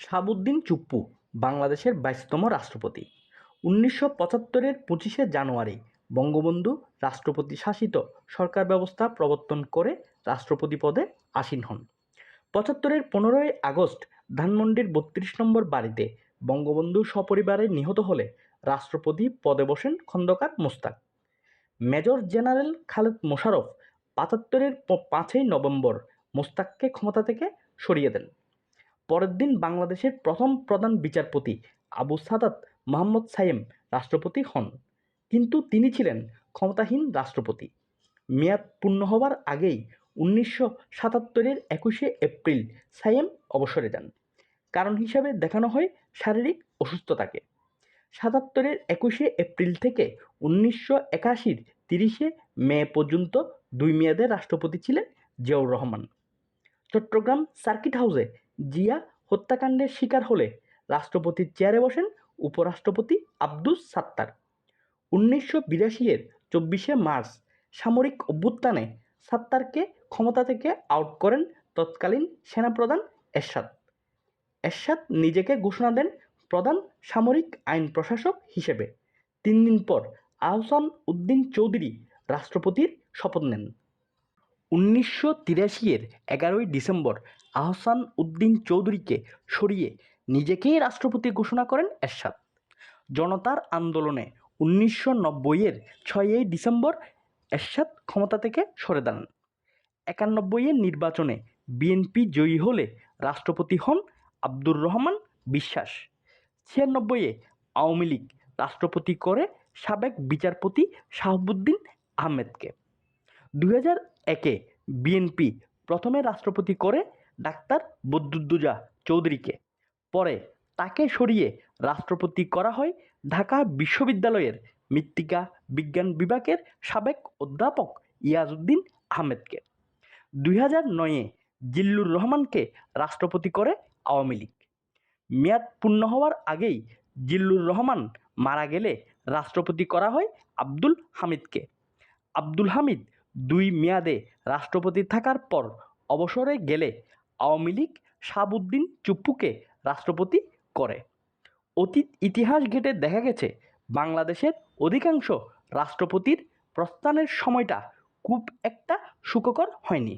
শাহাবুদ্দিন চুপ্পু বাংলাদেশের ২২তম রাষ্ট্রপতি। ১৯৭৫-এর ২৫শে জানুয়ারি বঙ্গবন্ধু রাষ্ট্রপতি শাসিত সরকার ব্যবস্থা প্রবর্তন করে রাষ্ট্রপতি পদে আসীন হন। ৭৫-এর ১৫ই আগস্ট ধানমন্ডির ৩২ নম্বর বাড়িতে বঙ্গবন্ধু সপরিবারে নিহত হলে রাষ্ট্রপতি পদে বসেন খন্দকার মোশতাক। মেজর জেনারেল খালেদ মোশাররফ ৭৫-এর ৫ই নভেম্বর মোশতাককে ক্ষমতা থেকে সরিয়ে দেন। পরের দিন বাংলাদেশের প্রথম প্রধান বিচারপতি আবু সাদাত মোহাম্মদ সায়েম রাষ্ট্রপতি হন, কিন্তু তিনি ছিলেন ক্ষমতাহীন রাষ্ট্রপতি। মেয়াদ পূর্ণ হওয়ার আগেই ১৯৭৭-এর ২১শে এপ্রিল সায়েম অবসরে যান। কারণ হিসাবে দেখানো হয় শারীরিক অসুস্থতাকে। ৭৭-এর ২১শে এপ্রিল থেকে ১৯৮১-র ৩০শে মে পর্যন্ত ২ মেয়াদে রাষ্ট্রপতি ছিলেন জিয়াউর রহমান। চট্টগ্রাম সার্কিট হাউসে জিয়া হত্যাকাণ্ডের শিকার হলে রাষ্ট্রপতির চেয়ারে বসেন উপরাষ্ট্রপতি আব্দুস সাত্তার। ১৯৮২-এর ২৪শে মার্চ সামরিক অভ্যুত্থানে সাত্তারকে ক্ষমতা থেকে আউট করেন তৎকালীন সেনাপ্রধান এরশাদ। এরশাদ নিজেকে ঘোষণা দেন প্রধান সামরিক আইন প্রশাসক হিসেবে। ৩ দিন পর আহসান উদ্দিন চৌধুরী রাষ্ট্রপতির শপথ নেন। ১৯৮৩-এর ১১ই ডিসেম্বর আহসান উদ্দিন চৌধুরীকে সরিয়ে নিজেকেই রাষ্ট্রপতি ঘোষণা করেন এরশাদ। জনতার আন্দোলনে ১৯৯০-এর ৬ই ডিসেম্বর এরশাদ ক্ষমতা থেকে সরে দাঁড়ান। ৯১-এর নির্বাচনে বিএনপি জয়ী হলে রাষ্ট্রপতি হন আব্দুর রহমান বিশ্বাস। ৯৬-এ আওয়ামী লীগ রাষ্ট্রপতি করে সাবেক বিচারপতি শাহাবুদ্দিন আহমেদকে। ২০০১-এ বিএনপি প্রথমে রাষ্ট্রপতি করে ডাক্তার বদরুদ্দোজা চৌধুরীকে, পরে তাকে সরিয়ে রাষ্ট্রপতি করা হয় ঢাকা বিশ্ববিদ্যালয়ের মৃত্তিকা বিজ্ঞান বিভাগের সাবেক অধ্যাপক ইয়াজউদ্দিন আহমেদকে। ২০০৯-এ জিল্লুর রহমানকে রাষ্ট্রপতি করে আওয়ামী লীগ। মেয়াদ পূর্ণ হওয়ার আগেই জিল্লুর রহমান মারা গেলে রাষ্ট্রপতি করা হয় আব্দুল হামিদকে। আব্দুল হামিদ ২ মেয়াদে রাষ্ট্রপতি থাকার পর অবসরে গেলে আওয়ামী লীগ শাহাবুদ্দিন চুপ্পুকে রাষ্ট্রপতি করে। অতীত ইতিহাস ঘেঁটে দেখা গেছে বাংলাদেশের অধিকাংশ রাষ্ট্রপতির প্রস্থানের সময়টা খুব একটা সুখকর হয়নি।